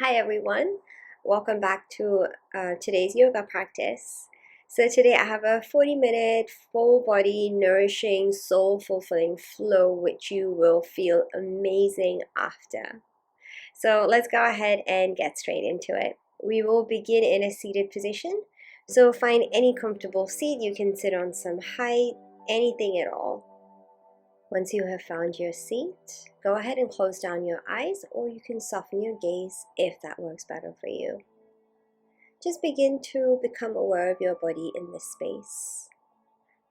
Hi everyone, welcome back to today's yoga practice. So today I have a 40-minute full body nourishing soul fulfilling flow which you will feel amazing after. So let's go ahead and get straight into it. We will begin in a seated position. So find any comfortable seat. You can sit on some height, anything at all. Once you have found your seat, go ahead and close down your eyes, or you can soften your gaze if that works better for you. Just begin to become aware of your body in this space.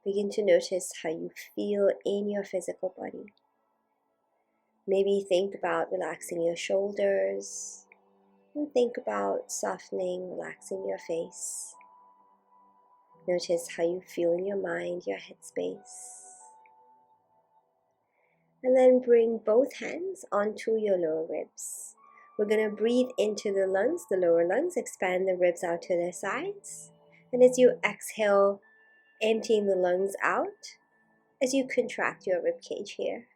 Begin to notice how you feel in your physical body. Maybe think about relaxing your shoulders, and think about softening, relaxing your face. Notice how you feel in your mind, your headspace. And then bring both hands onto your lower ribs. We're going to breathe into the lungs, the lower lungs, expand the ribs out to their sides. And as you exhale, emptying the lungs out, as you contract your rib cage here.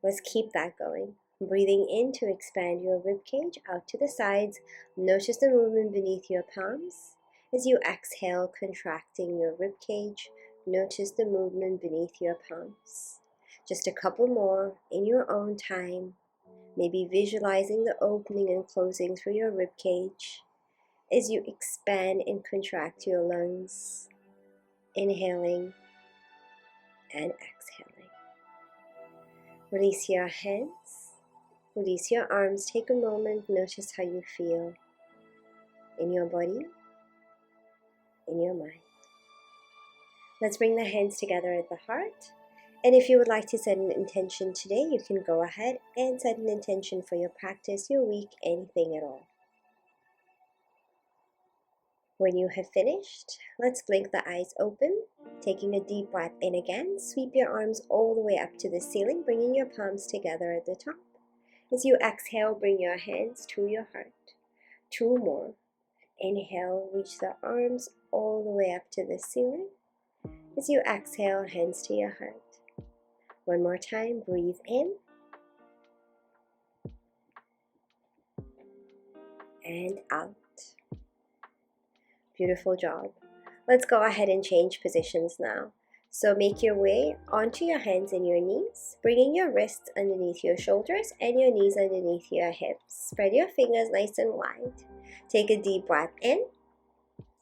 Let's keep that going. Breathing in to expand your rib cage out to the sides. Notice the movement beneath your palms. As you exhale, contracting your rib cage, notice the movement beneath your palms. Just a couple more in your own time, maybe visualizing the opening and closing through your rib cage as you expand and contract your lungs, inhaling and exhaling. Release your hands, release your arms, take a moment, notice how you feel in your body, in your mind. Let's bring the hands together at the heart. And if you would like to set an intention today, you can go ahead and set an intention for your practice, your week, anything at all. When you have finished, let's blink the eyes open, taking a deep breath in again. Sweep your arms all the way up to the ceiling, bringing your palms together at the top. As you exhale, bring your hands to your heart. 2 more. Inhale, reach the arms all the way up to the ceiling. As you exhale, hands to your heart. One more time, breathe in and out. Beautiful job. Let's go ahead and change positions now. So make your way onto your hands and your knees, bringing your wrists underneath your shoulders and your knees underneath your hips. Spread your fingers nice and wide. Take a deep breath in.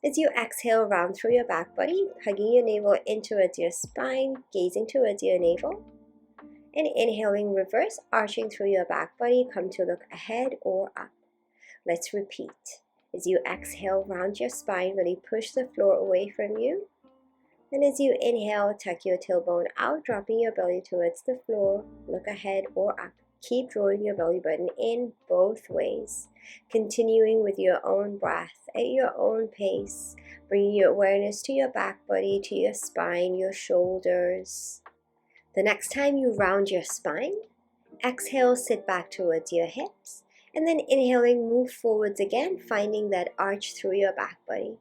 As you exhale, round through your back body, hugging your navel in towards your spine, gazing towards your navel. And inhaling, reverse, arching through your back body, come to look ahead or up. Let's repeat. As you exhale, round your spine, really push the floor away from you. And as you inhale, tuck your tailbone out, dropping your belly towards the floor, look ahead or up. Keep drawing your belly button in both ways. Continuing with your own breath at your own pace, bringing your awareness to your back body, to your spine, your shoulders. The next time you round your spine, exhale, sit back towards your hips, and then inhaling, move forwards again, finding that arch through your back body.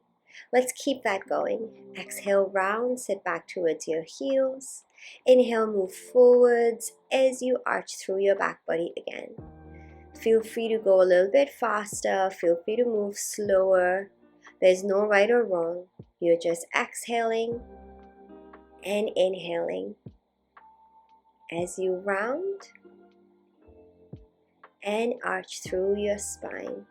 Let's keep that going. Exhale, round, sit back towards your heels. Inhale, move forwards as you arch through your back body again. Feel free to go a little bit faster, feel free to move slower. There's no right or wrong. You're just exhaling and inhaling as you round and arch through your spine.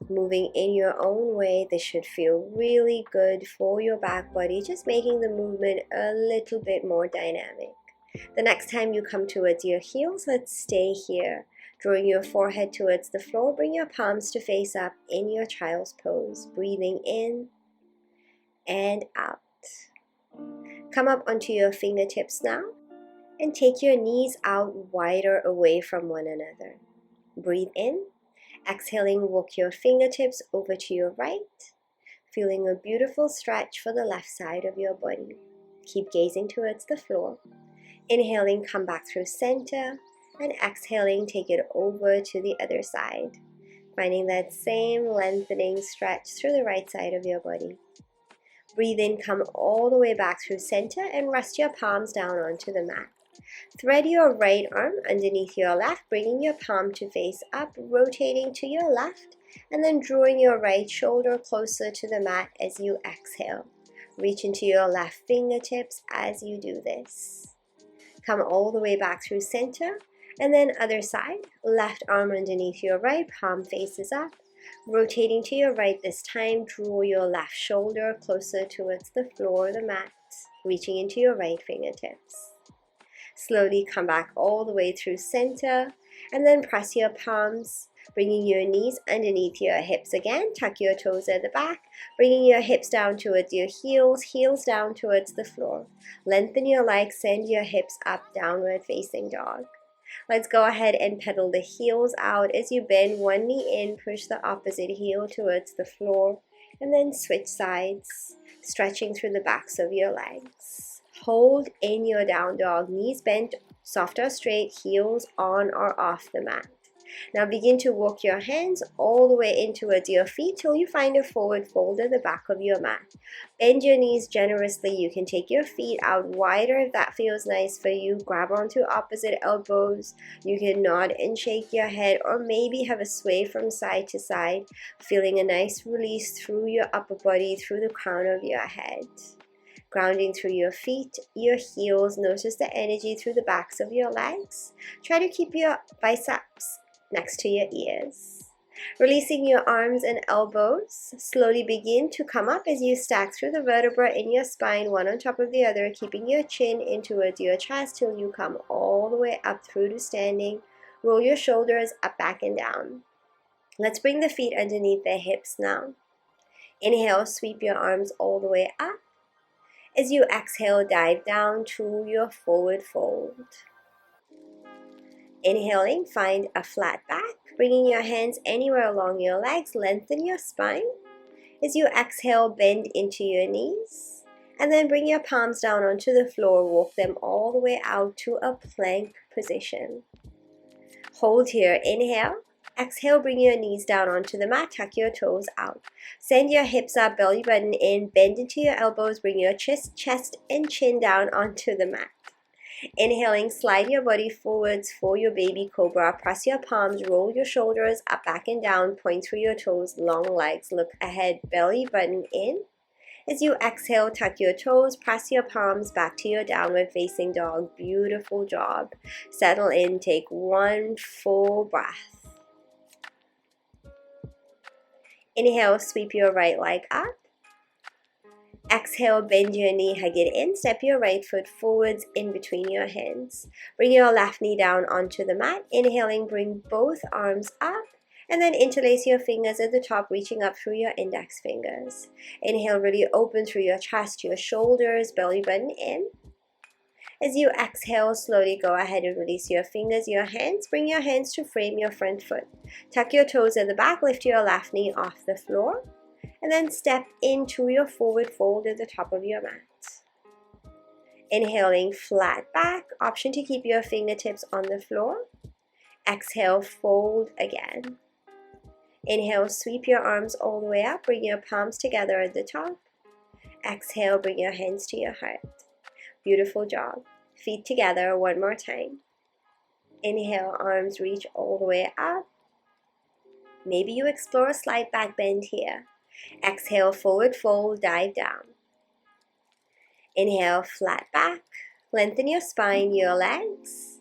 Moving in your own way, this should feel really good for your back body, just making the movement a little bit more dynamic. The next time you come towards your heels, let's stay here. Drawing your forehead towards the floor, bring your palms to face up in your child's pose. Breathing in and out. Come up onto your fingertips now and take your knees out wider away from one another. Breathe in. Exhaling, walk your fingertips over to your right, feeling a beautiful stretch for the left side of your body. Keep gazing towards the floor. Inhaling, come back through center, and exhaling, take it over to the other side, finding that same lengthening stretch through the right side of your body. Breathe in, come all the way back through center, and rest your palms down onto the mat. Thread your right arm underneath your left, bringing your palm to face up, rotating to your left, and then drawing your right shoulder closer to the mat as you exhale. Reach into your left fingertips as you do this. Come all the way back through center, and then other side. Left arm underneath your right, palm faces up. Rotating to your right this time, draw your left shoulder closer towards the floor of the mat, reaching into your right fingertips. Slowly come back all the way through center, and then press your palms, bringing your knees underneath your hips again. Tuck your toes at the back, bringing your hips down towards your heels, heels down towards the floor. Lengthen your legs, send your hips up, downward facing dog. Let's go ahead and pedal the heels out as you bend one knee in, push the opposite heel towards the floor, and then switch sides, stretching through the backs of your legs. Hold in your down dog, knees bent, soft or straight, heels on or off the mat. Now begin to walk your hands all the way in towards your feet till you find a forward fold at the back of your mat. Bend your knees generously. You can take your feet out wider if that feels nice for you. Grab onto opposite elbows. You can nod and shake your head, or maybe have a sway from side to side, feeling a nice release through your upper body, through the crown of your head. Grounding through your feet, your heels. Notice the energy through the backs of your legs. Try to keep your biceps next to your ears. Releasing your arms and elbows, slowly begin to come up as you stack through the vertebra in your spine, one on top of the other, keeping your chin in towards your chest till you come all the way up through to standing. Roll your shoulders up, back, and down. Let's bring the feet underneath the hips now. Inhale, sweep your arms all the way up. As you exhale, dive down to your forward fold. Inhaling, find a flat back, bringing your hands anywhere along your legs, lengthen your spine. As you exhale, bend into your knees, and then bring your palms down onto the floor, walk them all the way out to a plank position. Hold here, inhale. Exhale, bring your knees down onto the mat, tuck your toes out. Send your hips up, belly button in, bend into your elbows, bring your chest and chin down onto the mat. Inhaling, slide your body forwards for your baby cobra. Press your palms, roll your shoulders up, back, and down. Point through your toes, long legs. Look ahead, belly button in. As you exhale, tuck your toes, press your palms back to your downward facing dog. Beautiful job. Settle in, take one full breath. Inhale, sweep your right leg up. Exhale, bend your knee, hug it in, step your right foot forwards in between your hands. Bring your left knee down onto the mat. Inhaling, bring both arms up, and then interlace your fingers at the top, reaching up through your index fingers. Inhale, really open through your chest, your shoulders, belly button in. As you exhale, slowly go ahead and release your fingers, your hands. Bring your hands to frame your front foot. Tuck your toes at the back, lift your left knee off the floor. And then step into your forward fold at the top of your mat. Inhaling, flat back, option to keep your fingertips on the floor. Exhale, fold again. Inhale, sweep your arms all the way up, bring your palms together at the top. Exhale, bring your hands to your heart. Beautiful job. Feet together one more time. Inhale, arms reach all the way up. Maybe you explore a slight back bend here. Exhale, forward fold, dive down. Inhale, flat back. Lengthen your spine, your legs.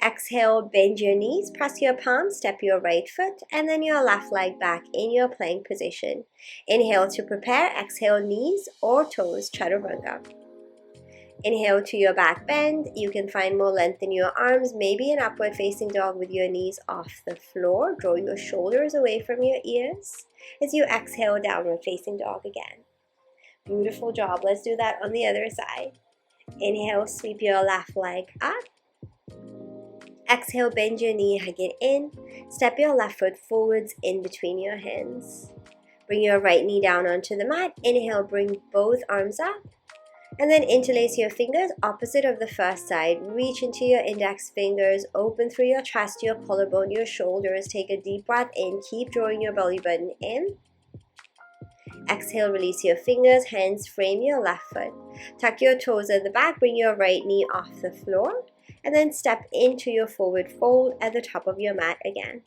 Exhale, bend your knees, press your palms, step your right foot, and then your left leg back in your plank position. Inhale to prepare. Exhale, knees or toes, chaturanga. Inhale to your back bend. You can find more length in your arms, maybe an upward facing dog with your knees off the floor. Draw your shoulders away from your ears. As you exhale, downward facing dog again. Beautiful job. Let's do that on the other side. Inhale, sweep your left leg up. Exhale, bend your knee, hug it in. Step your left foot forwards in between your hands. Bring your right knee down onto the mat. Inhale, bring both arms up. And then interlace your fingers opposite of the first side. Reach into your index fingers, open through your chest, your collarbone, your shoulders. Take a deep breath in. Keep drawing your belly button in. Exhale, release your fingers, hands frame your left foot. Tuck your toes at the back, bring your right knee off the floor. and then step into your forward fold at the top of your mat again.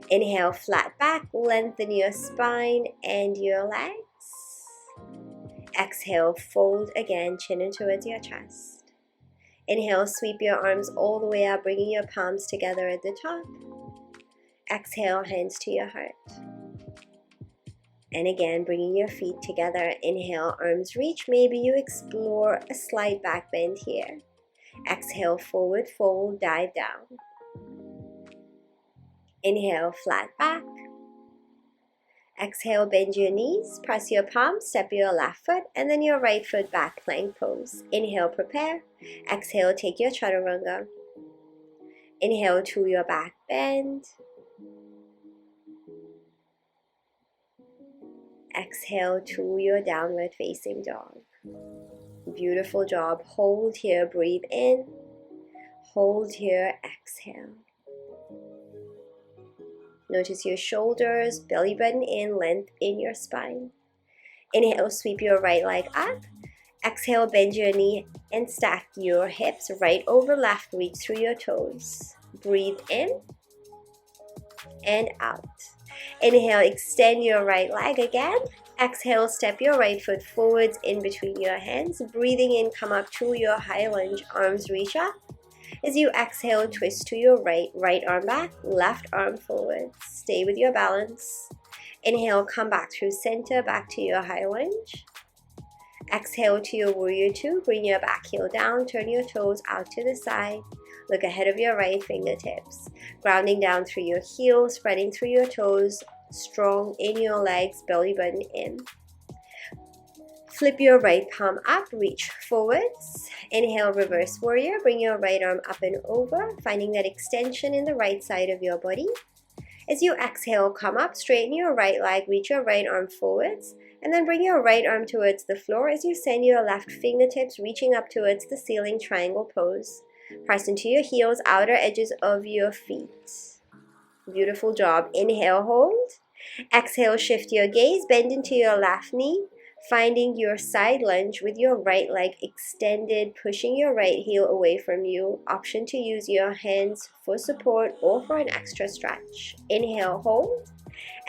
Inhale, flat back, lengthen your spine and your legs. Exhale, fold again, chin in towards your chest. Inhale, sweep your arms all the way up, bringing your palms together at the top. Exhale, hands to your heart. And again, bringing your feet together. Inhale, arms reach. Maybe you explore a slight back bend here. Exhale, forward fold, dive down. Inhale, flat back. Exhale, bend your knees, press your palms, step your left foot, and then your right foot back, plank pose. Inhale, prepare. Exhale, take your chaturanga. Inhale to your back bend. Exhale to your downward facing dog. Beautiful job. Hold here, breathe in. Hold here, exhale. Notice your shoulders, belly button in, length in your spine. Inhale, sweep your right leg up. Exhale, bend your knee and stack your hips right over left, reach through your toes. Breathe in and out. Inhale, extend your right leg again. Exhale, step your right foot forwards in between your hands. Breathing in, come up to your high lunge, arms reach up. As you exhale, twist to your right, right arm back, left arm forward. Stay with your balance. Inhale, come back through center, back to your high lunge. Exhale to your warrior two, bring your back heel down, turn your toes out to the side. Look ahead of your right fingertips. Grounding down through your heels, spreading through your toes, strong in your legs, belly button in. Flip your right palm up, reach forwards. Inhale, reverse warrior. Bring your right arm up and over, finding that extension in the right side of your body. As you exhale, come up, straighten your right leg, reach your right arm forwards, and then bring your right arm towards the floor as you send your left fingertips reaching up towards the ceiling, triangle pose. Press into your heels, outer edges of your feet. Beautiful job. Inhale, hold. Exhale, shift your gaze, bend into your left knee. Finding your side lunge with your right leg extended, pushing your right heel away from you. Option to use your hands for support or for an extra stretch. Inhale, hold.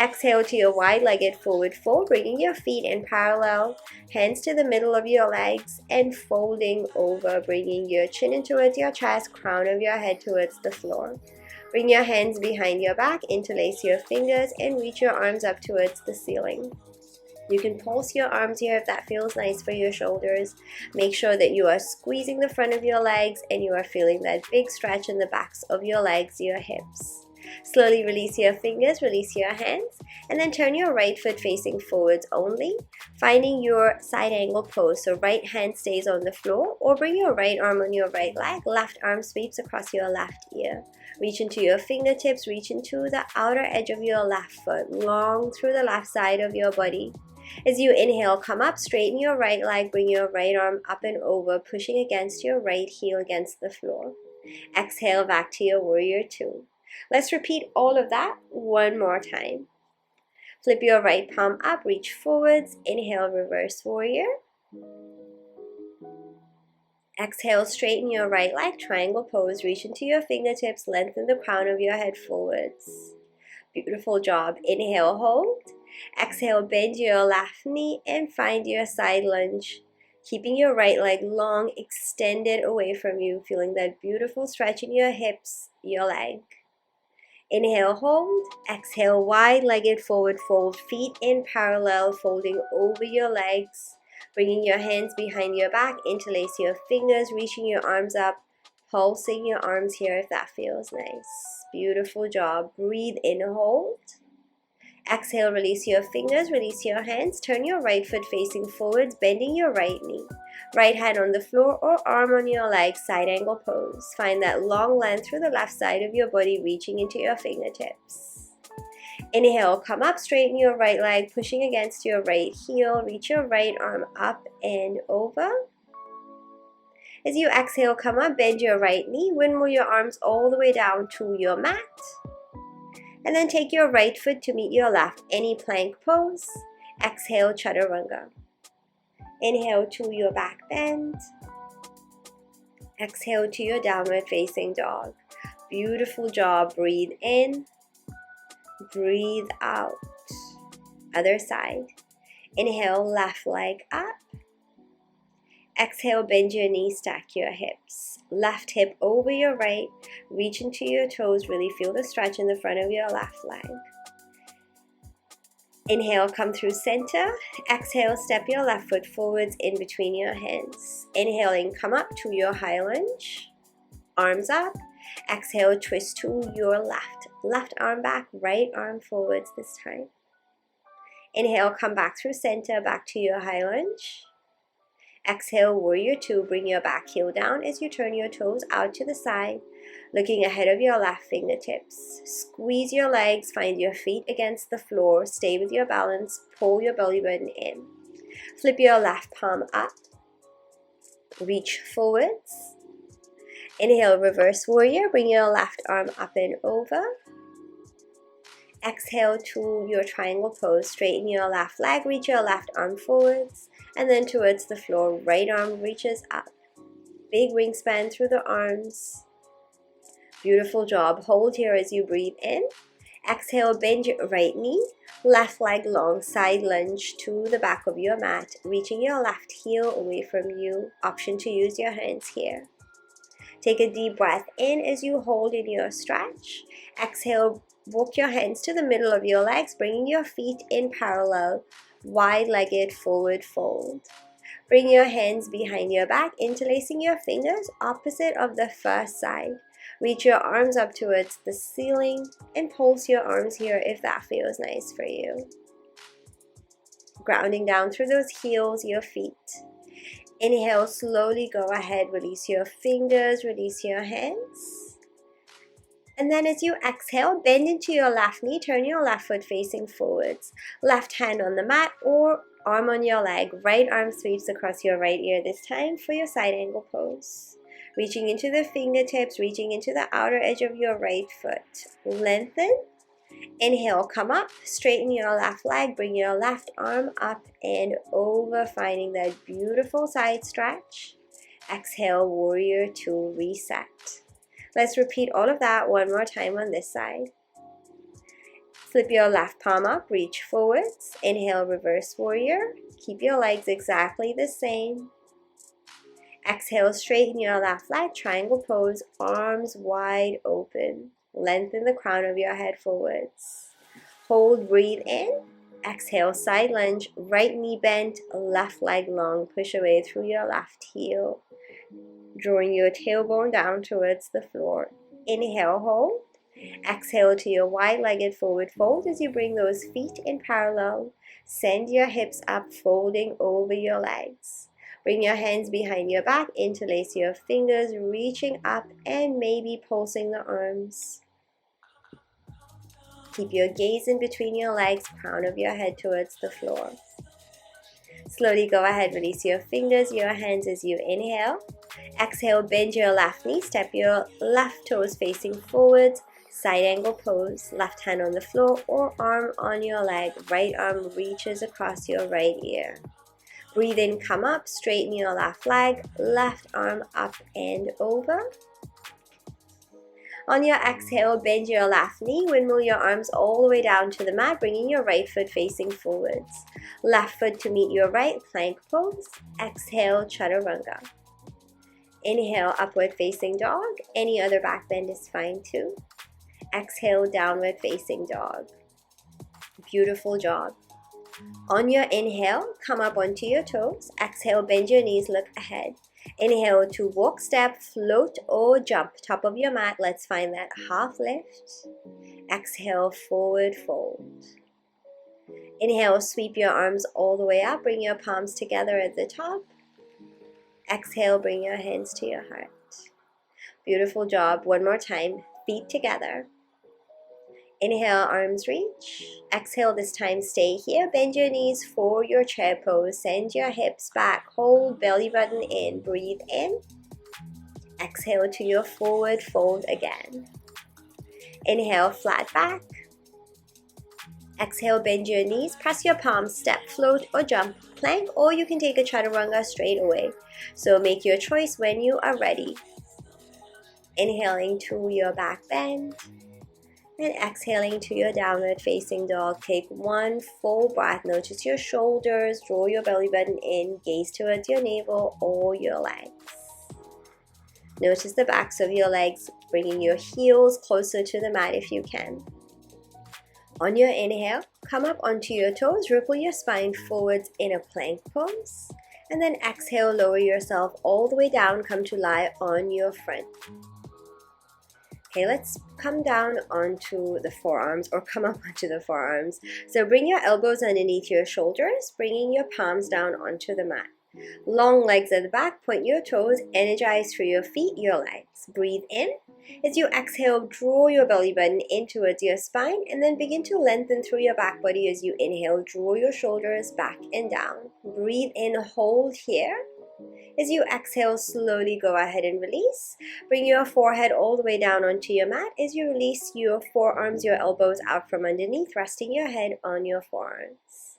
Exhale to your wide-legged forward fold, bringing your feet in parallel, hands to the middle of your legs, and folding over, bringing your chin in towards your chest, crown of your head towards the floor. Bring your hands behind your back, interlace your fingers, and reach your arms up towards the ceiling. You can pulse your arms here if that feels nice for your shoulders. Make sure that you are squeezing the front of your legs and you are feeling that big stretch in the backs of your legs, your hips. Slowly release your fingers, release your hands, and then turn your right foot facing forwards only, finding your side angle pose. So right hand stays on the floor, or bring your right arm on your right leg, left arm sweeps across your left ear. Reach into your fingertips, reach into the outer edge of your left foot, long through the left side of your body. As you inhale, come up, straighten your right leg, bring your right arm up and over, pushing against your right heel against the floor. Exhale, back to your warrior two. Let's repeat all of that one more time. Flip your right palm up, reach forwards. Inhale, reverse warrior. Exhale, straighten your right leg, triangle pose. Reach into your fingertips, lengthen the crown of your head forwards. Beautiful job. Inhale, hold. Exhale, bend your left knee and find your side lunge. Keeping your right leg long, extended away from you, feeling that beautiful stretch in your hips, your leg. Inhale, hold. Exhale, wide-legged forward fold, feet in parallel, folding over your legs. Bringing your hands behind your back, interlace your fingers, reaching your arms up, pulsing your arms here if that feels nice. Beautiful job. Breathe in, hold. Exhale, release your fingers, release your hands. Turn your right foot facing forwards, bending your right knee. Right hand on the floor or arm on your leg, side angle pose. Find that long length through the left side of your body, reaching into your fingertips. Inhale, come up, straighten your right leg, pushing against your right heel. Reach your right arm up and over. As you exhale, come up, bend your right knee, windmill your arms all the way down to your mat. And then take your right foot to meet your left, any plank pose. Exhale, chaturanga. Inhale to your back bend. Exhale to your downward facing dog. Beautiful job. Breathe in, breathe out. Other side. Inhale, left leg up. Exhale, bend your knees, stack your hips. Left hip over your right. Reach into your toes. Really feel the stretch in the front of your left leg. Inhale, come through center. Exhale, step your left foot forwards in between your hands. Inhaling, come up to your high lunge. Arms up. Exhale, twist to your left. Left arm back, right arm forwards this time. Inhale, come back through center, back to your high lunge. Exhale, warrior two. Bring your back heel down as you turn your toes out to the side, looking ahead of your left fingertips. Squeeze your legs, find your feet against the floor. Stay with your balance, pull your belly button in. Flip your left palm up. Reach forwards. Inhale, reverse warrior. Bring your left arm up and over. Exhale to your triangle pose. Straighten your left leg, reach your left arm forwards, and then towards the floor. Right arm reaches up. Big wingspan through the arms. Beautiful job. Hold here as you breathe in. Exhale, bend your right knee. Left leg long, side lunge to the back of your mat, reaching your left heel away from you. Option to use your hands here. Take a deep breath in as you hold in your stretch. Exhale, walk your hands to the middle of your legs, bringing your feet in parallel, wide-legged forward fold. Bring your hands behind your back, interlacing your fingers opposite of the first side. Reach your arms up towards the ceiling and pulse your arms here if that feels nice for you. Grounding down through those heels, your feet. Inhale, slowly go ahead, release your fingers, release your hands. And then as you exhale, bend into your left knee, turn your left foot facing forwards. Left hand on the mat or arm on your leg. Right arm sweeps across your right ear this time for your side angle pose. Reaching into the fingertips, reaching into the outer edge of your right foot. Lengthen. Inhale, come up, straighten your left leg, bring your left arm up and over, finding that beautiful side stretch. Exhale, warrior two, reset. Let's repeat all of that one more time on this side. Flip your left palm up, reach forwards. Inhale, reverse warrior. Keep your legs exactly the same. Exhale, straighten your left leg, triangle pose, arms wide open. Lengthen the crown of your head forwards. Hold, breathe in. Exhale, side lunge, right knee bent, left leg long. Push away through your left heel, drawing your tailbone down towards the floor. Inhale, hold. Exhale to your wide-legged forward fold as you bring those feet in parallel. Send your hips up, folding over your legs. Bring your hands behind your back, interlace your fingers, reaching up and maybe pulsing the arms. Keep your gaze in between your legs, crown of your head towards the floor. Slowly go ahead, release your fingers, your hands as you inhale. Exhale, bend your left knee, step your left toes facing forwards, side angle pose, left hand on the floor or arm on your leg, right arm reaches across your right ear. Breathe in, come up, straighten your left leg, left arm up and over. On your exhale, bend your left knee, windmill your arms all the way down to the mat, bringing your right foot facing forwards. Left foot to meet your right, plank pose. Exhale, chaturanga. Inhale, upward facing dog. Any other back bend is fine too. Exhale, downward facing dog. Beautiful job. On your inhale, come up onto your toes. Exhale, bend your knees, look ahead. Inhale to walk, step, float, or jump. Top of your mat, let's find that half lift. Exhale, forward fold. Inhale, sweep your arms all the way up. Bring your palms together at the top. Exhale, bring your hands to your heart. Beautiful job. One more time. Feet together. Inhale, arms reach. Exhale, this time stay here. Bend your knees for your chair pose. Send your hips back. Hold, belly button in. Breathe in. Exhale to your forward fold again. Inhale, flat back. Exhale, bend your knees, press your palms, step, float, or jump, plank, or you can take a chaturanga straight away. So make your choice when you are ready. Inhaling to your back bend, and exhaling to your downward facing dog. Take one full breath. Notice your shoulders, draw your belly button in, gaze towards your navel or your legs. Notice the backs of your legs, bringing your heels closer to the mat if you can. On your inhale, come up onto your toes, ripple your spine forwards in a plank pose, and then exhale, lower yourself all the way down, come to lie on your front. Okay, let's come down onto the forearms, or come up onto the forearms. So bring your elbows underneath your shoulders, bringing your palms down onto the mat. Long legs at the back, point your toes, energize through your feet, your legs. Breathe in. As you exhale, draw your belly button in towards your spine, and then begin to lengthen through your back body as you inhale. Draw your shoulders back and down. Breathe in, hold here. As you exhale, slowly go ahead and release. Bring your forehead all the way down onto your mat. As you release, your forearms, your elbows out from underneath, resting your head on your forearms.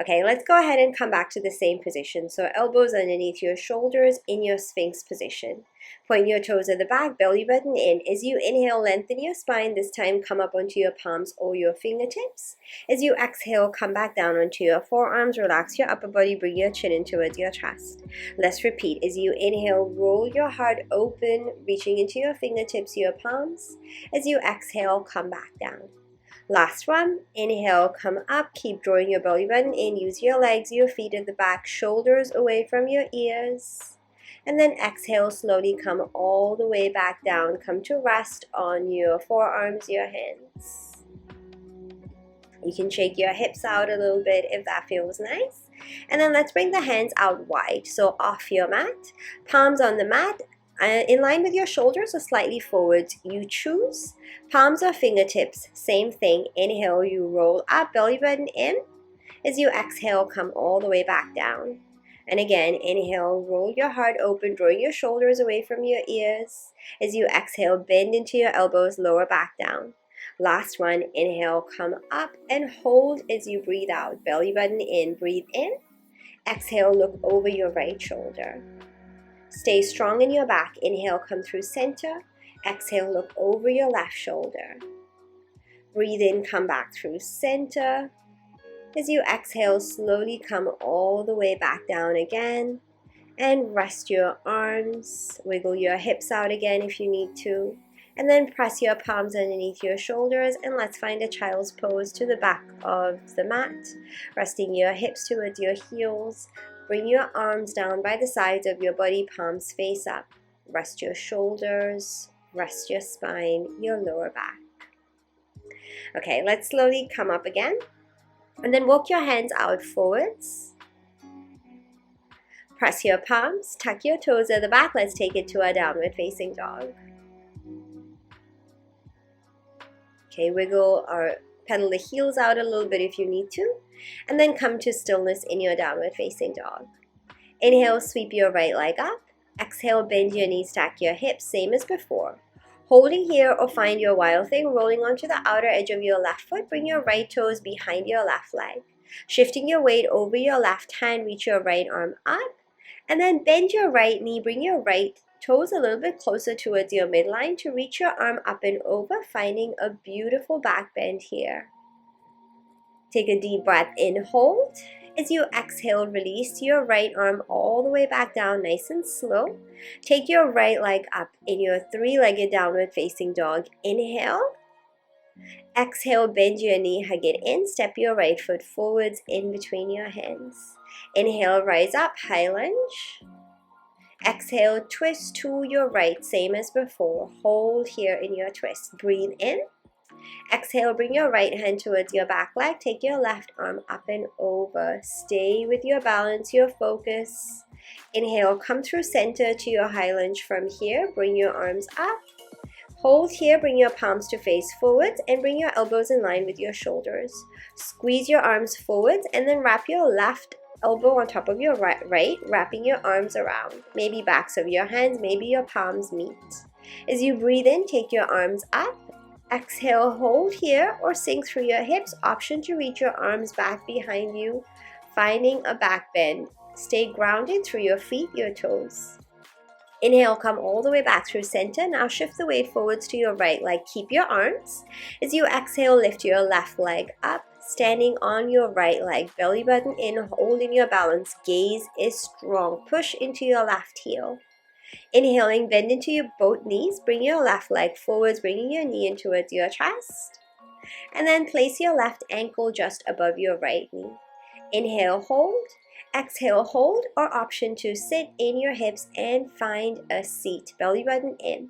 Okay, let's go ahead and come back to the same position. So elbows underneath your shoulders in your Sphinx position. Point your toes at the back, belly button in. As you inhale, lengthen your spine. This time, come up onto your palms or your fingertips. As you exhale, come back down onto your forearms. Relax your upper body, bring your chin in towards your chest. Let's repeat. As you inhale, roll your heart open, reaching into your fingertips, your palms. As you exhale, come back down. Last one, inhale, come up, keep drawing your belly button in, use your legs, your feet at the back, shoulders away from your ears. And then exhale, slowly come all the way back down, come to rest on your forearms, your hands. You can shake your hips out a little bit if that feels nice. And then let's bring the hands out wide, so off your mat, palms on the mat, in line with your shoulders or slightly forwards, you choose. Palms or fingertips, same thing. Inhale, you roll up, belly button in. As you exhale, come all the way back down. And again, inhale, roll your heart open, drawing your shoulders away from your ears. As you exhale, bend into your elbows, lower back down. Last one, inhale, come up and hold as you breathe out. Belly button in, breathe in. Exhale, look over your right shoulder. Stay strong in your back. Inhale, come through center. Exhale, look over your left shoulder. Breathe in, come back through center. As you exhale, slowly come all the way back down again. And rest your arms. Wiggle your hips out again if you need to. And then press your palms underneath your shoulders. And let's find a child's pose to the back of the mat. Resting your hips towards your heels. Bring your arms down by the sides of your body, palms face up. Rest your shoulders, rest your spine, your lower back. Okay, let's slowly come up again. And then walk your hands out forwards. Press your palms, tuck your toes at the back. Let's take it to a downward facing dog. Okay, wiggle or pedal the heels out a little bit if you need to. And then come to stillness in your downward facing dog. Inhale, sweep your right leg up. Exhale, bend your knees, stack your hips, same as before. Holding here or find your wild thing, rolling onto the outer edge of your left foot. Bring your right toes behind your left leg. Shifting your weight over your left hand, reach your right arm up. And then bend your right knee, bring your right toes a little bit closer towards your midline to reach your arm up and over, finding a beautiful back bend here. Take a deep breath in, hold. As you exhale, release your right arm all the way back down, nice and slow. Take your right leg up in your three-legged downward facing dog. Inhale. Exhale, bend your knee, hug it in. Step your right foot forwards in between your hands. Inhale, rise up, high lunge. Exhale, twist to your right, same as before. Hold here in your twist. Breathe in. Exhale, bring your right hand towards your back leg. Take your left arm up and over. Stay with your balance, your focus. Inhale, come through center to your high lunge from here. Bring your arms up. Hold here, bring your palms to face forwards and bring your elbows in line with your shoulders. Squeeze your arms forwards and then wrap your left elbow on top of your right, wrapping your arms around. Maybe backs of your hands, maybe your palms meet. As you breathe in, take your arms up. Exhale, hold here or sink through your hips. Option to reach your arms back behind you, finding a back bend. Stay grounded through your feet, your toes. Inhale, come all the way back through center. Now shift the weight forwards to your right leg. Keep your arms. As you exhale, lift your left leg up, standing on your right leg. Belly button in, holding your balance. Gaze is strong. Push into your left heel. Inhaling, bend into your both knees. Bring your left leg forwards, bringing your knee in towards your chest. And then place your left ankle just above your right knee. Inhale, hold. Exhale, hold, or option to sit in your hips and find a seat. Belly button in.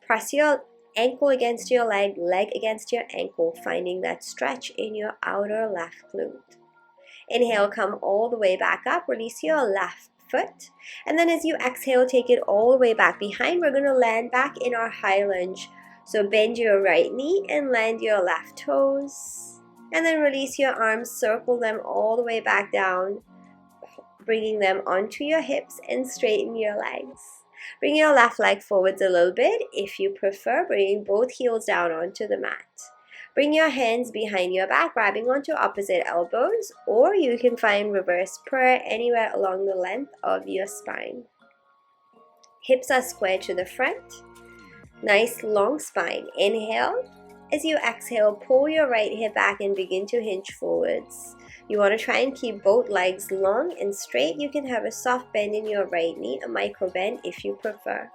Press your ankle against your leg, leg against your ankle, finding that stretch in your outer left glute. Inhale, come all the way back up. Release your left foot. And then as you exhale, take it all the way back behind. We're going to land back in our high lunge. So bend your right knee and land your left toes. And then release your arms, circle them all the way back down, bringing them onto your hips and straighten your legs. Bring your left leg forwards a little bit if you prefer, bringing both heels down onto the mat. Bring your hands behind your back, grabbing onto opposite elbows, or you can find reverse prayer anywhere along the length of your spine. Hips are square to the front. Nice long spine. Inhale. As you exhale, pull your right hip back and begin to hinge forwards. You want to try and keep both legs long and straight. You can have a soft bend in your right knee, a micro bend if you prefer.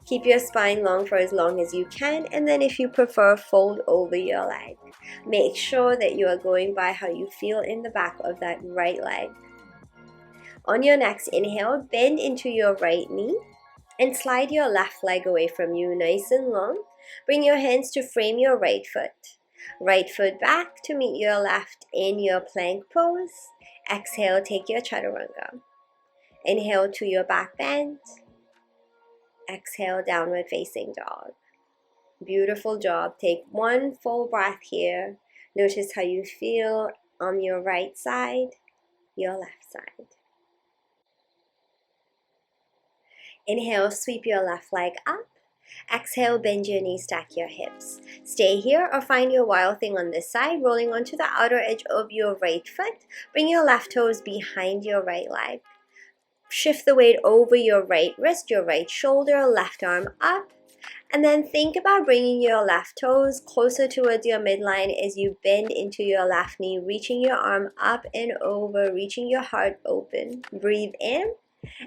Keep your spine long for as long as you can, and then if you prefer, fold over your leg. Make sure that you are going by how you feel in the back of that right leg. On your next inhale, bend into your right knee and slide your left leg away from you, nice and long. Bring your hands to frame your right foot. Right foot back to meet your left in your plank pose. Exhale, take your chaturanga. Inhale to your back bend. Exhale, downward facing dog. Beautiful job. Take one full breath here. Notice how you feel on your right side, your left side. Inhale, sweep your left leg up. Exhale, bend your knees, stack your hips. Stay here or find your wild thing on this side, rolling onto the outer edge of your right foot. Bring your left toes behind your right leg. Shift the weight over your right wrist, your right shoulder, left arm up. And then think about bringing your left toes closer towards your midline as you bend into your left knee, reaching your arm up and over, reaching your heart open. Breathe in.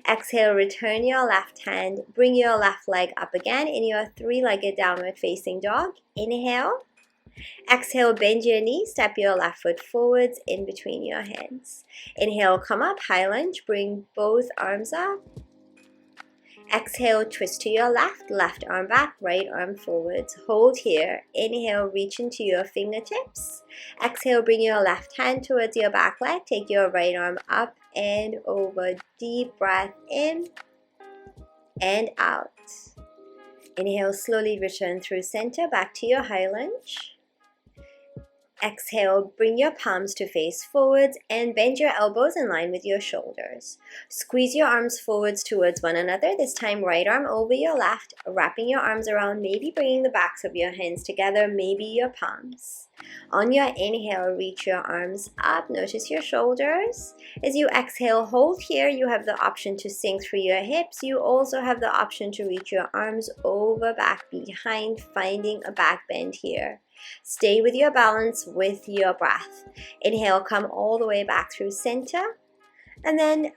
Exhale, return your left hand. Bring your left leg up again in your three-legged downward facing dog. Inhale. Exhale, bend your knee, step your left foot forwards in between your hands. Inhale, come up, high lunge, bring both arms up. Exhale, twist to your left, left arm back, right arm forwards. Hold here. Inhale, reach into your fingertips. Exhale, bring your left hand towards your back leg. Take your right arm up and over. Deep breath in and out. Inhale, slowly return through center, back to your high lunge. Exhale, bring your palms to face forwards and bend your elbows in line with your shoulders. Squeeze your arms forwards towards one another, this time right arm over your left, wrapping your arms around, maybe bringing the backs of your hands together, maybe your palms. On your inhale, reach your arms up, notice your shoulders. As you exhale, hold here. You have the option to sink through your hips. You also have the option to reach your arms over, back, behind, finding a back bend here. Stay with your balance with your breath. Inhale, come all the way back through center. And then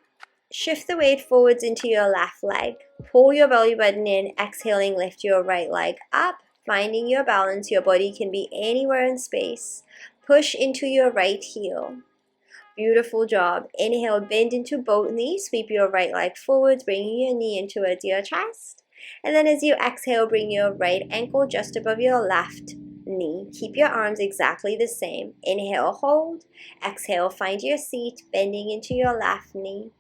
shift the weight forwards into your left leg. Pull your belly button in. Exhaling, lift your right leg up. Finding your balance. Your body can be anywhere in space. Push into your right heel. Beautiful job. Inhale, bend into both knees. Sweep your right leg forwards, bringing your knee in towards your chest. And then as you exhale, bring your right ankle just above your left knee. Keep your arms exactly the same. Inhale, hold. Exhale, find your seat, bending into your left knee.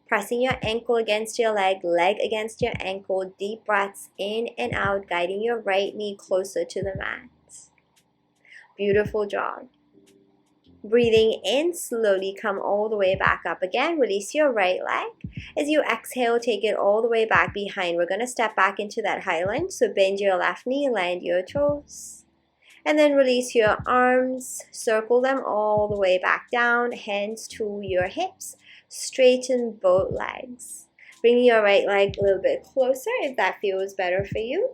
Pressing your ankle against your leg, leg against your ankle. Deep breaths in and out, guiding your right knee closer to the mat. Beautiful job. Breathing in, slowly come all the way back up again. Release your right leg. As you exhale, take it all the way back behind. We're going to step back into that high lunge. So bend your left knee, land your toes. And then release your arms, circle them all the way back down, hands to your hips, straighten both legs. Bring your right leg a little bit closer if that feels better for you.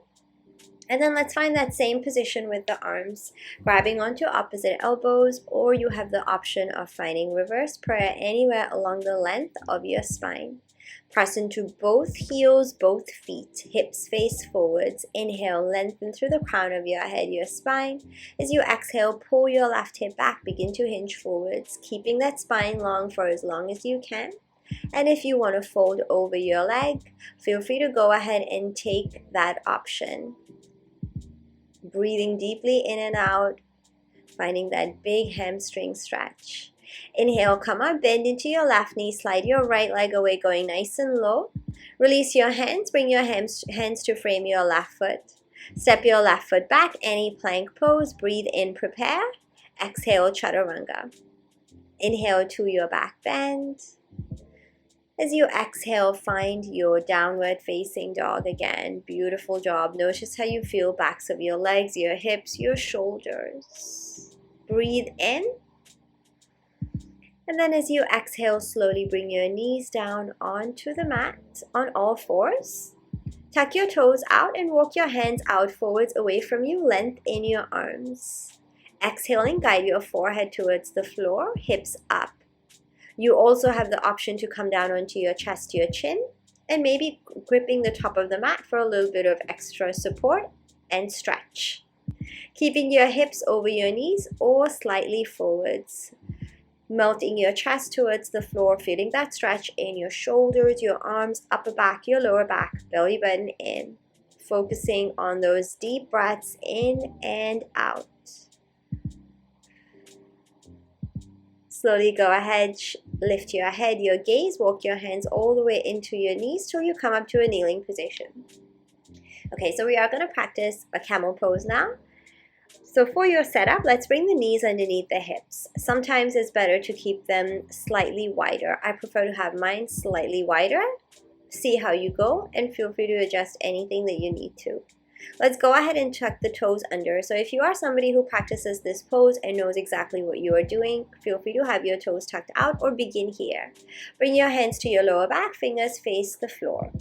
And then let's find that same position with the arms, grabbing onto opposite elbows, or you have the option of finding reverse prayer anywhere along the length of your spine. Press into both heels, both feet, hips face forwards. Inhale, lengthen through the crown of your head, your spine. As you exhale, pull your left hip back, begin to hinge forwards, keeping that spine long for as long as you can. And if you want to fold over your leg, feel free to go ahead and take that option. Breathing deeply in and out, finding that big hamstring stretch. Inhale, come up, bend into your left knee, slide your right leg away, going nice and low. Release your hands, bring your hands to frame your left foot. Step your left foot back, any plank pose, breathe in, prepare. Exhale, chaturanga. Inhale to your back bend. As you exhale, find your downward facing dog again. Beautiful job. Notice how you feel backs of your legs, your hips, your shoulders. Breathe in. And then as you exhale, slowly bring your knees down onto the mat on all fours. Tuck your toes out and walk your hands out forwards away from you, length in your arms. Exhaling, guide your forehead towards the floor, hips up. You also have the option to come down onto your chest, your chin, and maybe gripping the top of the mat for a little bit of extra support and stretch. Keeping your hips over your knees or slightly forwards. Melting your chest towards the floor, feeling that stretch in your shoulders, your arms, upper back, your lower back, belly button in. Focusing on those deep breaths in and out. Slowly go ahead, lift your head, your gaze, walk your hands all the way into your knees till you come up to a kneeling position. Okay, so we are going to practice a camel pose now. So for your setup, let's bring the knees underneath the hips. Sometimes it's better to keep them slightly wider. I prefer to have mine slightly wider. See how you go and feel free to adjust anything that you need to. Let's go ahead and tuck the toes under. So if you are somebody who practices this pose and knows exactly what you are doing, feel free to have your toes tucked out or begin here. Bring your hands to your lower back, fingers face the floor.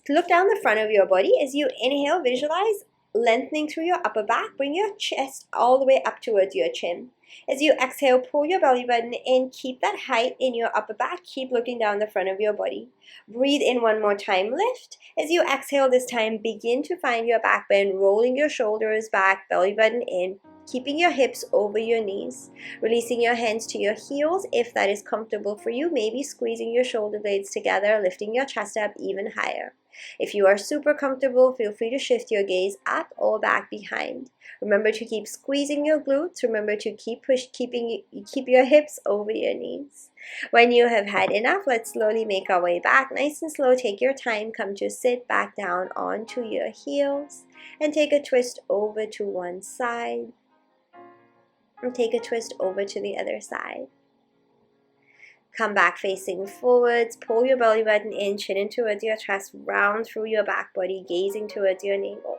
Look down the front of your body. As you inhale, visualize lengthening through your upper back. Bring your chest all the way up towards your chin. As you exhale, pull your belly button in. Keep that height in your upper back. Keep looking down the front of your body. Breathe in one more time, lift. As you exhale this time, begin to find your back bend, rolling your shoulders back, belly button in, keeping your hips over your knees, releasing your hands to your heels if that is comfortable for you, maybe squeezing your shoulder blades together, lifting your chest up even higher. If you are super comfortable, feel free to shift your gaze up or back behind. Remember to keep squeezing your glutes. Remember to keep your hips over your knees. When you have had enough, let's slowly make our way back. Nice and slow, take your time. Come to sit back down onto your heels and take a twist over to one side and take a twist over to the other side. Come back facing forwards, pull your belly button in, chin in towards your chest, round through your back body, gazing towards your navel.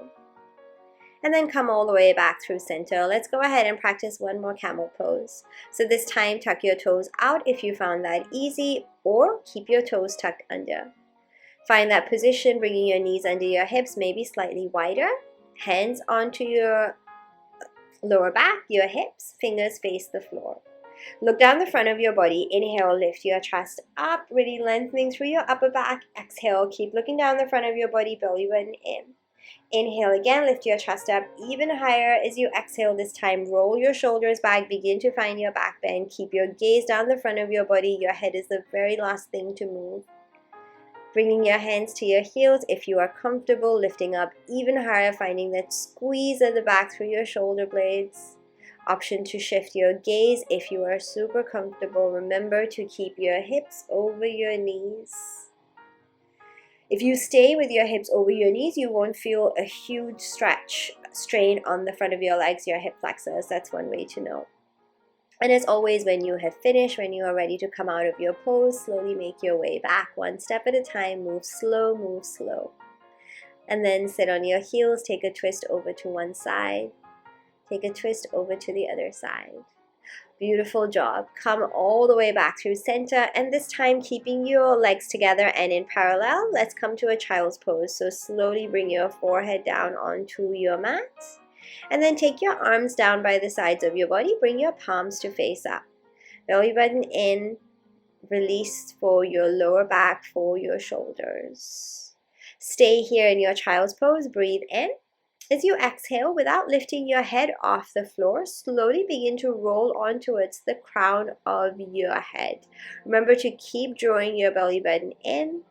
And then come all the way back through center. Let's go ahead and practice one more camel pose. So this time, tuck your toes out if you found that easy, or keep your toes tucked under. Find that position, bringing your knees under your hips, maybe slightly wider. Hands onto your lower back, your hips, fingers face the floor. Look down the front of your body. Inhale, lift your chest up, really lengthening through your upper back. Exhale, keep looking down the front of your body, belly button in. Inhale again, lift your chest up even higher. As you exhale this time, roll your shoulders back, begin to find your back bend. Keep your gaze down the front of your body. Your head is the very last thing to move. Bringing your hands to your heels if you are comfortable, lifting up even higher, finding that squeeze at the back through your shoulder blades. Option to shift your gaze if you are super comfortable. Remember to keep your hips over your knees. If you stay with your hips over your knees, you won't feel a huge strain on the front of your legs, your hip flexors. That's one way to know. And as always, when you have finished, when you are ready to come out of your pose, slowly make your way back one step at a time. Move slow, move slow. And then sit on your heels, take a twist over to one side. Take a twist over to the other side. Beautiful job. Come all the way back through center, and this time keeping your legs together and in parallel. Let's come to a child's pose. So slowly bring your forehead down onto your mat, and then take your arms down by the sides of your body. Bring your palms to face up. Belly button in. Release for your lower back, for your shoulders. Stay here in your child's pose. Breathe in. As you exhale, without lifting your head off the floor, slowly begin to roll on towards the crown of your head. Remember to keep drawing your belly button in.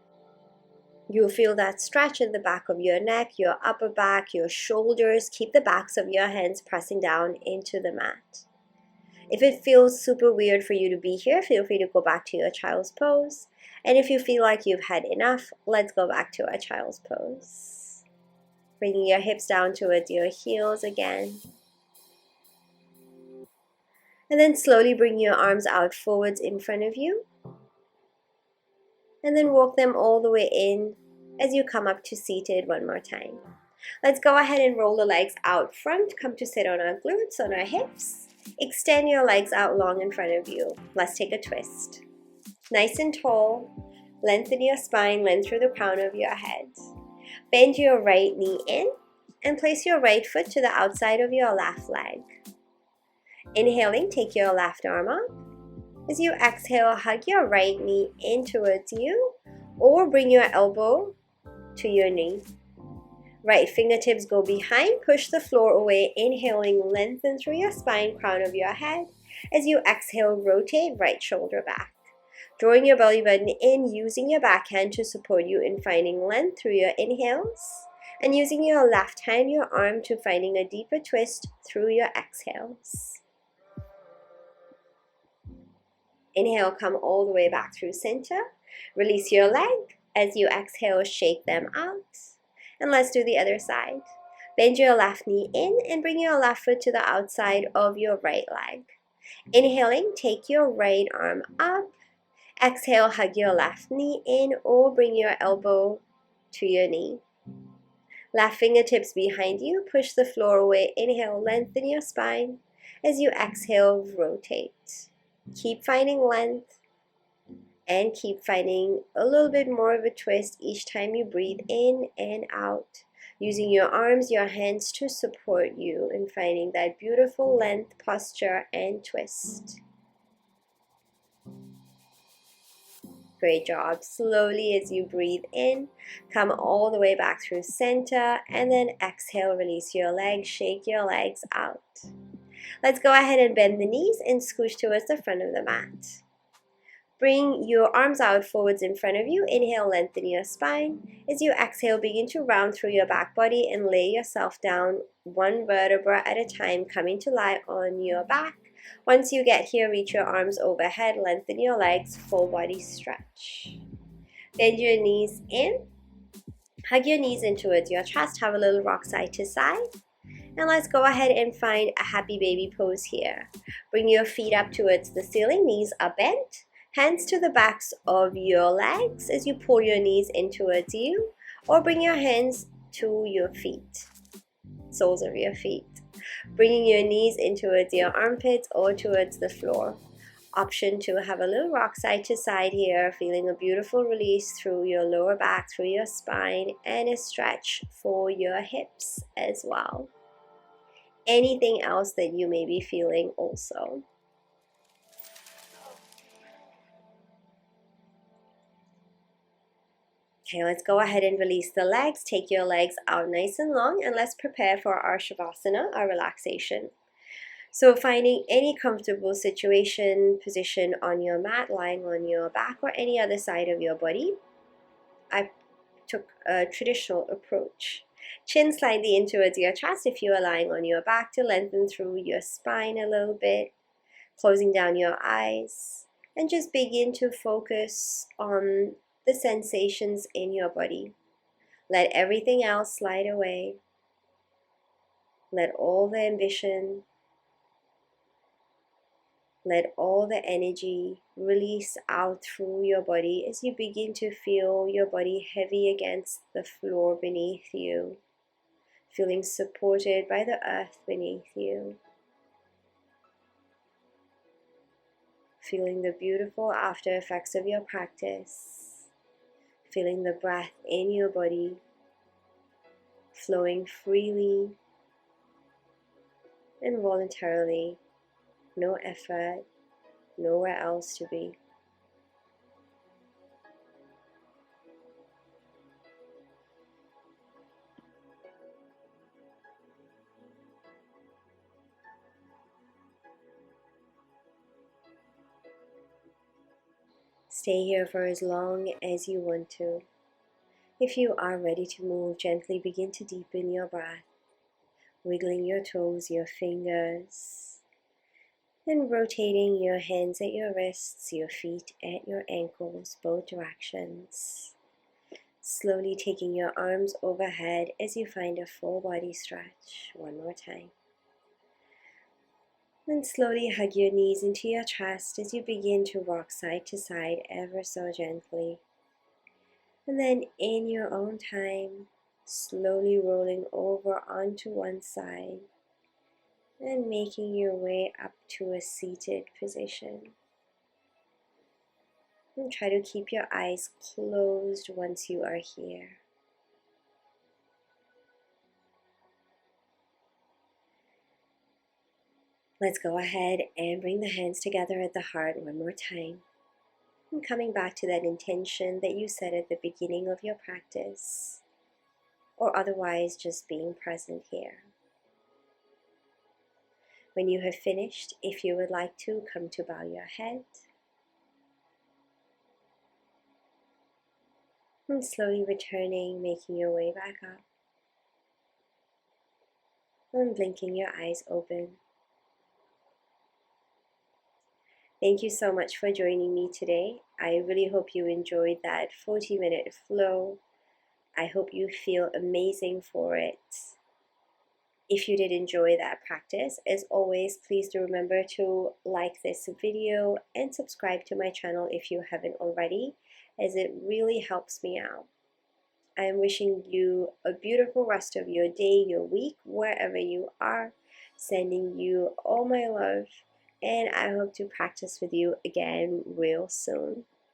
You'll feel that stretch in the back of your neck, your upper back, your shoulders. Keep the backs of your hands pressing down into the mat. If it feels super weird for you to be here, feel free to go back to your child's pose. And if you feel like you've had enough, let's go back to our child's pose. Bringing your hips down towards your heels again. And then slowly bring your arms out forwards in front of you. And then walk them all the way in as you come up to seated one more time. Let's go ahead and roll the legs out front. Come to sit on our glutes, on our hips. Extend your legs out long in front of you. Let's take a twist. Nice and tall. Lengthen your spine, length through the crown of your head. Bend your right knee in and place your right foot to the outside of your left leg. Inhaling, take your left arm up. As you exhale, hug your right knee in towards you or bring your elbow to your knee. Right fingertips go behind, push the floor away. Inhaling, lengthen through your spine, crown of your head. As you exhale, rotate right shoulder back. Drawing your belly button in, using your backhand to support you in finding length through your inhales. And using your left hand, your arm to finding a deeper twist through your exhales. Inhale, come all the way back through center. Release your leg. As you exhale, shake them out. And let's do the other side. Bend your left knee in and bring your left foot to the outside of your right leg. Inhaling, take your right arm up. Exhale, hug your left knee in or bring your elbow to your knee. Left fingertips behind you, push the floor away. Inhale, lengthen your spine. As you exhale, rotate. Keep finding length and keep finding a little bit more of a twist each time you breathe in and out. Using your arms, your hands to support you in finding that beautiful length, posture, and twist. Great job. Slowly as you breathe in, come all the way back through center and then exhale, release your legs, shake your legs out. Let's go ahead and bend the knees and scooch towards the front of the mat. Bring your arms out forwards in front of you. Inhale, lengthen your spine. As you exhale, begin to round through your back body and lay yourself down one vertebra at a time, coming to lie on your back. Once you get here, reach your arms overhead, lengthen your legs, full body stretch. Bend your knees in. Hug your knees in towards your chest. Have a little rock side to side. And let's go ahead and find a happy baby pose here. Bring your feet up towards the ceiling. Knees are bent. Hands to the backs of your legs as you pull your knees in towards you, or bring your hands to your feet, soles of your feet. Bringing your knees in towards your armpits or towards the floor. Option to have a little rock side to side here, feeling a beautiful release through your lower back, through your spine, and a stretch for your hips as well. Anything else that you may be feeling also. Okay, let's go ahead and release the legs. Take your legs out nice and long and let's prepare for our Savasana, our relaxation. So finding any comfortable position on your mat, lying on your back or any other side of your body. I took a traditional approach. Chin slightly in towards your chest if you are lying on your back to lengthen through your spine a little bit. Closing down your eyes and just begin to focus on the sensations in your body. Let everything else slide away. Let all the ambition, let all the energy release out through your body as you begin to feel your body heavy against the floor beneath you. feeling supported by the earth beneath you, feeling the beautiful after effects of your practice, feeling the breath in your body flowing freely and voluntarily, no effort, nowhere else to be. Stay here for as long as you want to. If you are ready to move, gently begin to deepen your breath, wiggling your toes, your fingers, and rotating your hands at your wrists, your feet at your ankles, both directions. Slowly taking your arms overhead as you find a full body stretch. One more time. And slowly hug your knees into your chest as you begin to rock side to side ever so gently. And then in your own time, slowly rolling over onto one side and making your way up to a seated position. And try to keep your eyes closed once you are here. Let's go ahead and bring the hands together at the heart one more time. And coming back to that intention that you set at the beginning of your practice, or otherwise just being present here. When you have finished, if you would like to, come to bow your head. And slowly returning, making your way back up. And blinking your eyes open. Thank you so much for joining me today. I really hope you enjoyed that 40-minute flow. I hope you feel amazing for it. If you did enjoy that practice, as always, please do remember to like this video and subscribe to my channel if you haven't already, as it really helps me out. I am wishing you a beautiful rest of your day, your week, wherever you are. Sending you all my love, and I hope to practice with you again real soon.